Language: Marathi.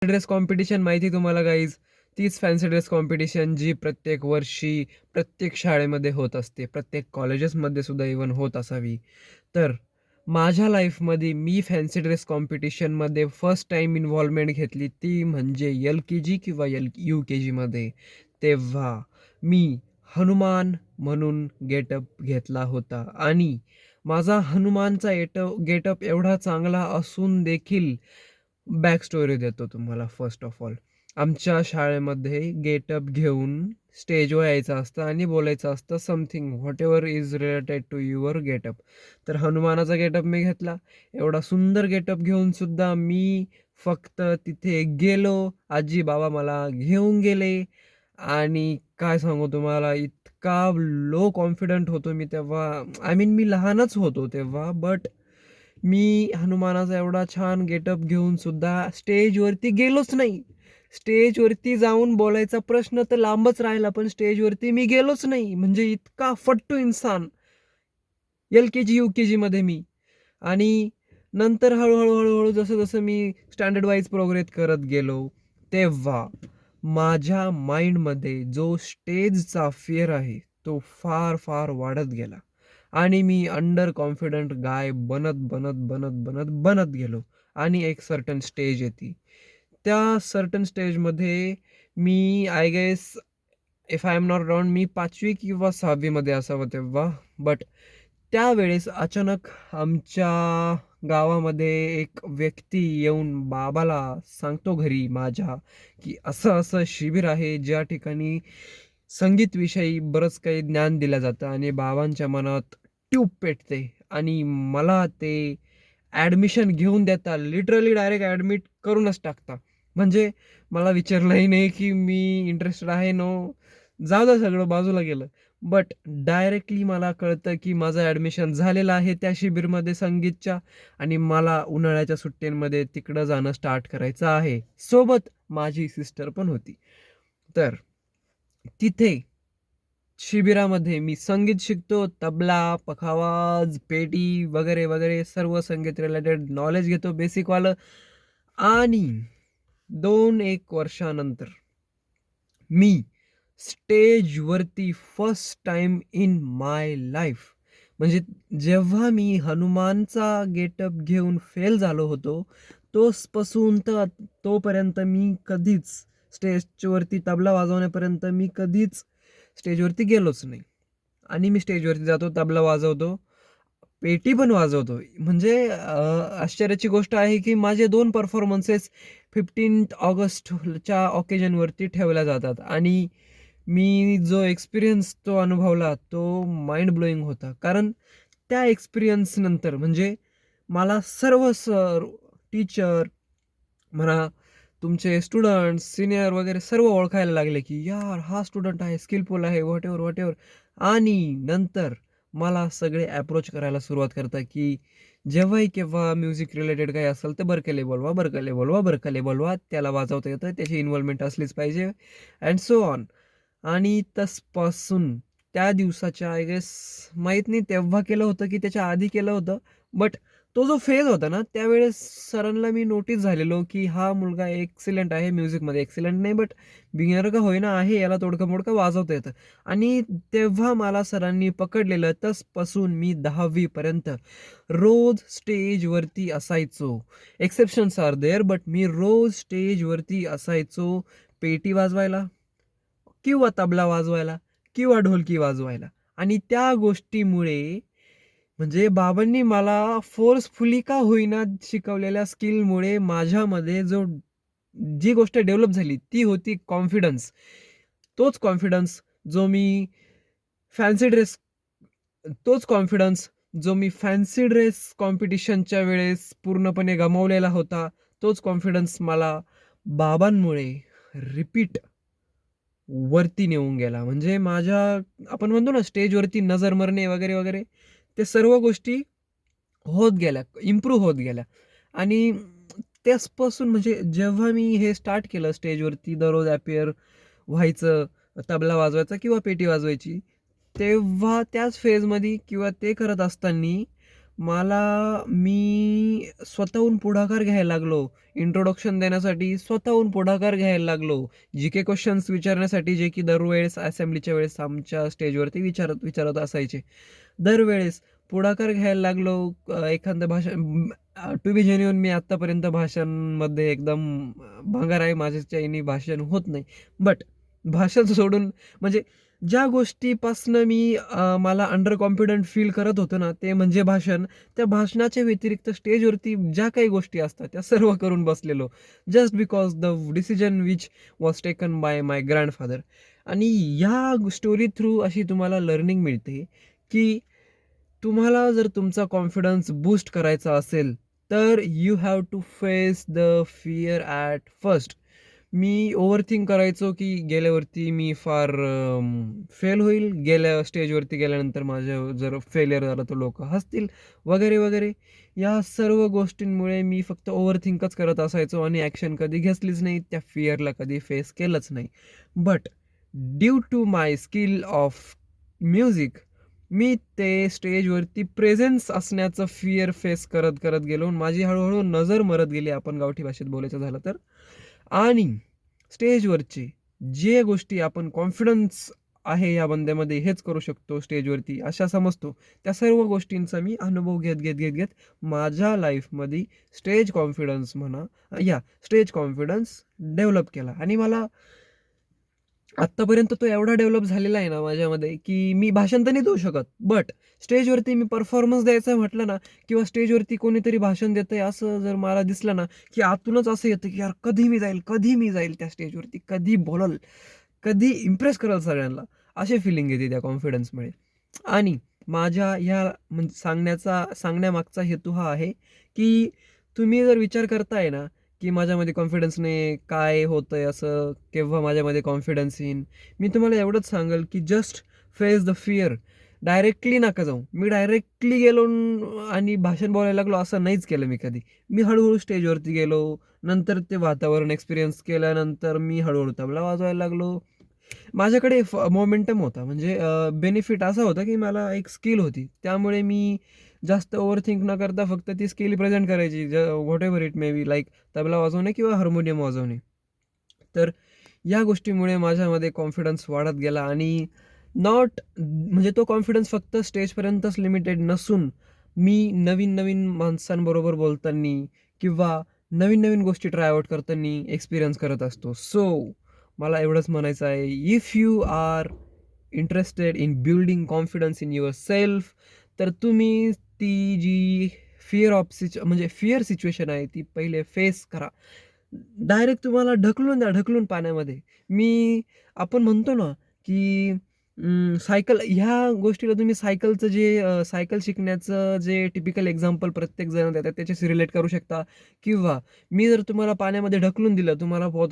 ड्रेस कॉम्पिटिशन माहिती तुम्हाला गाईज, तीच फॅन्सी ड्रेस कॉम्पिटिशन जी प्रत्येक वर्षी प्रत्येक शाळेमध्ये होत असते, प्रत्येक कॉलेजेसमध्ये सुद्धा इव्हन होत असावी. तर माझ्या लाईफमध्ये मी फॅन्सी ड्रेस कॉम्पिटिशनमध्ये फर्स्ट टाईम इन्व्हॉल्वमेंट घेतली ती म्हणजे LKG किंवा UKGमध्ये. तेव्हा मी हनुमान म्हणून गेटअप घेतला होता आणि माझा हनुमानचा गेटअप एवढा चांगला असून देखील बॅक स्टोरी देतो तुम्हाला. फर्स्ट ऑफ ऑल, आमच्या शाळेमध्ये गेटअप घेऊन स्टेजवर यायचं असतं आणि बोलायचं असतं something whatever is related to your getup. तर हनुमानाचा गेटअप मी घेतला. एवढा सुंदर गेटअप घेऊन सुद्धा मी फक्त तिथे गेलो. आजी बाबा मला घेऊन गेले आणि काय सांगू तुम्हाला, इतका लो कॉन्फिडंट होतो मी तेव्हा. आय मीन मी लहानच होतो तेव्हा, बट मी हनुमानाचा एवढा छान गेटअप घेऊन सुद्धा स्टेजवरती गेलोच नाही. स्टेजवरती जाऊन बोलायचा प्रश्न तर लांबच राहिला, पण स्टेजवरती मी गेलोच नाही. म्हणजे इतका फट्टू इन्सान LKG UKGमध्ये मी. आणि नंतर हळू-हळू जसं-जसं मी स्टँडर्ड वाईज प्रोग्रेस करत गेलो, तेव्हा माझ्या माइंडमध्ये जो स्टेजचा फिअर आहे, तो फार वाढत गेला आणि मी अंडर कॉन्फिडंट गाय बनत गेलो आणि एक सर्टन स्टेज येते. त्या सर्टन स्टेजमध्ये मी I guess, if I am not wrong, मी 5वी किंवा 6वी मध्ये असावं तेव्हा. बट त्यावेळेस अचानक आमच्या गावामध्ये एक व्यक्ती येऊन बाबाला सांगतो घरी माझ्या, की असं-असं शिबिर आहे, ज्या ठिकाणी संगीतविषयी बरंच काही ज्ञान दिलं जातं आणि बाबांच्या मनात ट्यूब पेटते आणि मला ते ॲडमिशन घेऊन देता, लिटरली डायरेक्ट ॲडमिट करूनच टाकता. म्हणजे मला विचारलंही नाही, की मी इंटरेस्टेड आहे नो, जाऊ द्या सगळं बाजूला गेलं. बट डायरेक्टली मला कळतं, की माझं ॲडमिशन झालेलं आहे त्या शिबिरमध्ये संगीतच्या आणि मला उन्हाळ्याच्या सुट्ट्यांमध्ये तिकडं जाणं स्टार्ट करायचं आहे. सोबत माझी सिस्टर पण होती. तर तिथे शिबिरामध्ये मी संगीत शिकतो. तबला, पखावाज, पेटी वगैरे सर्व संगीत रिलेटेड नॉलेज घेतो बेसिकवालं. आणि 2-1 वर्षानंतर मी स्टेजवरती first time in my life, म्हणजे जेव्हा मी हनुमानचा गेटअप घेऊन फेल झालो होतो, तोचपासून तर तोपर्यंत मी कधीच स्टेजवरती तबला वाजवण्यापर्यंत मी कधीच स्टेजवरती गेलोच नाही. आणि मी स्टेजवरती जातो, तबला वाजवतो, पेटी पण वाजवतो. म्हणजे आश्चर्याची गोष्ट आहे, की माझे 2 परफॉर्मन्सेस 15 ऑगस्टच्या ऑकेजनवरती ठेवल्या जातात आणि मी जो एक्सपिरियन्स तो अनुभवला, तो माइंड ब्लोइंग होता. कारण त्या एक्सपिरियन्सनंतर म्हणजे मला सर्व सर, टीचर म्हणा, तुमचे स्टुडंट्स, सीनियर वगैरे सर्व ओळखायला लागले, की यार हा स्टुडंट आहे, स्किलफुल आहे, व्हॉटएव्हर. आणि नंतर मला सगळे अप्रोच करायला सुरुवात करतात, की जेव्हाही केव्हा म्युझिक रिलेटेड काही असेल तर बरकले बोलवा. त्याला वाजवता येतं, त्याची इन्व्हॉल्वमेंट असलीच पाहिजे अँड सो ऑन. आणि तसपासून त्या दिवसाच्या आय गेस, माहीत नाही तेव्हा केलं होतं की त्याच्या आधी केलं होतं. बट तो जो फेज होता ना, त्यावेळेस सरांना मी नोटीस झालेलो, की हा मुलगा एक्सिलंट आहे म्युझिकमध्ये. एक्सिलंट नाही बट बिगिनर का होईना आहे, याला तोडकं-मोडकं वाजवता येतं. आणि तेव्हा मला सरांनी पकडलेलं. तसपासून मी 10वी पर्यंत रोज स्टेजवरती असायचो. एक्सेप्शन्स आर देअर, बट मी रोज स्टेजवरती असायचो पेटी वाजवायला किंवा तबला वाजवायला किंवा ढोलकी वाजवायला. आणि त्या गोष्टीमुळे म्हणजे बाबांनी मला फोर्सफुली का होईना शिकवलेल्या स्किलमुळे माझ्यामध्ये जी गोष्ट डेव्हलप झाली ती होती कॉन्फिडन्स. तोच कॉन्फिडन्स जो मी फॅन्सी ड्रेस तोच कॉन्फिडन्स जो मी फॅन्सी ड्रेस कॉम्पिटिशनच्या वेळेस पूर्णपणे गमावलेला होता. तोच कॉन्फिडन्स मला बाबांमुळे रिपीट वरती नेऊन गेला. म्हणजे आपण म्हणतो ना स्टेजवरती नजर मरणे वगैरे, ते सर्व गोष्टी होत गेल्या, इम्प्रूव्ह होत गेल्या. आणि त्याचपासून म्हणजे जेव्हा मी हे स्टार्ट केलं स्टेजवरती दररोज अपीअर व्हायचं, तबला वाजवायचा किंवा पेटी वाजवायची, तेव्हा त्याच फेजमध्ये किंवा ते करत असताना मी स्वतःहून पुढाकार घ्यायला लागलो. इंट्रोडक्शन देण्यासाठी स्वतःहून पुढाकार घ्यायला लागलो. जी-के क्वेश्चन्स विचारण्यासाठी जे की दरवेळेस असेंब्लीच्या वेळेस आमच्या स्टेजवरती विचारत विचारत असायचे. दरवेळेस पुढाकार घ्यायला लागलो. एखादं भाषण टू बी जेन्युइन मी आत्तापर्यंत भाषणांमध्ये एकदम भंगार आहे. माझ्याच्याने भाषण होत नाही. बट भाषण सोडून म्हणजे ज्या गोष्टीपासनं मला अंडर कॉन्फिडंट फील करत होतो ना, ते म्हणजे भाषण. त्या भाषणाच्या व्यतिरिक्त स्टेजवरती ज्या काही गोष्टी असतात, त्या सर्व करून बसलेलो. Just because the decision which was taken by my grandfather. आणि या स्टोरी थ्रू अशी तुम्हाला लर्निंग मिळते, की तुम्हाला जर तुमचा कॉन्फिडन्स बूस्ट करायचा असेल, तर you have to face the fear at first. मी ओव्हरथिंक करायचो, की गेल्यावरती मी फार फेल होईल. स्टेजवरती गेल्यानंतर माझं जर फेलियर झालं तर लोकं हसतील वगैरे, वगैरे. या सर्व गोष्टींमुळे मी फक्त ओव्हरथिंकच करत असायचो आणि ॲक्शन कधी घेतलीच नाही. त्या फिअरला कधी फेस केलंच नाही. But due to my skill of music मी ते स्टेजवरती प्रेझेन्स असण्याचं फिअर फेस करत, करत गेलो. माझी हळू नजर मरत गेली आपण गावठी भाषेत बोलायचं झालं तर. आणि स्टेजवरचे जे गोष्टी आपण कॉन्फिडन्स आहे या बंद्यामध्ये हेच करू शकतो स्टेजवरती अशा समजतो. त्या सर्व गोष्टींचा मी अनुभव घेत माझ्या लाईफमध्ये स्टेज कॉन्फिडन्स डेव्हलप केला. आणि मला आत्तापर्यंत तो एवढा डेव्हलप झालेला आहे ना माझ्यामध्ये, की मी भाषण तर नाही देऊ शकत. बट स्टेजवरती मी परफॉर्मन्स द्यायचं म्हटलं ना किंवा स्टेजवरती कोणीतरी भाषण देतंय असं जर मला दिसलं ना, की आतूनच असं येतं, की यार कधी मी जाईल त्या स्टेजवरती, कधी बोलल, कधी इम्प्रेस करेल सगळ्यांना, अशी फिलिंग येते त्या कॉन्फिडन्समुळे. आणि माझ्या ह्या म्हणजे सांगण्यामागचा हेतू हा आहे, की तुम्ही जर विचार करताय ना, की माझ्यामध्ये कॉन्फिडन्स नाही, काय होतंय असं, केव्हा माझ्यामध्ये कॉन्फिडन्स येईन? मी तुम्हाला एवढंच सांगेल, की just face the fear. Directly नका जाऊ. मी डायरेक्टली गेलो आणि भाषण बोलायला लागलो असं नाहीच केलं मी कधी. मी हळू स्टेजवरती गेलो. नंतर ते वातावरण एक्सपिरियन्स केल्यानंतर मी हळू तबला वाजवायला लागलो. माझ्याकडे मोमेंटम होता. म्हणजे बेनिफिट असा होता, की मला एक स्किल होती. त्यामुळे मी जास्त ओव्हरथिंक न करता फक्त ती स्किल प्रेझेंट करायची. Whatever it may be like tabla वाजवणे किंवा हार्मोनियम वाजवणे. तर या गोष्टीमुळे माझ्यामध्ये कॉन्फिडन्स वाढत गेला आणि म्हणजे तो कॉन्फिडन्स फक्त स्टेजपर्यंतच लिमिटेड नसून, मी नवीन-नवीन माणसांबरोबर बोलताना किंवा नवीन-नवीन गोष्टी ट्राय आउट करताना एक्सपिरियन्स करत असतो. सो मला एवढंच म्हणायचं आहे, if you are interested in building confidence in yourself, तर तुम्ही ती जी फिअर सिच्युएशन आहे, ती पहिले फेस करा. डायरेक्ट तुम्हाला ढकलून द्या, ढकलून पाण्यामध्ये. आपण म्हणतो ना, की सायकल ह्या गोष्टीला तुम्ही सायकल शिकण्याचं जे टिपिकल एक्झाम्पल प्रत्येक जण देतात त्याच्याशी रिलेट करू शकता किंवा मी जर तुम्हाला पाण्यामध्ये ढकलून दिलं, तुम्हाला पोहता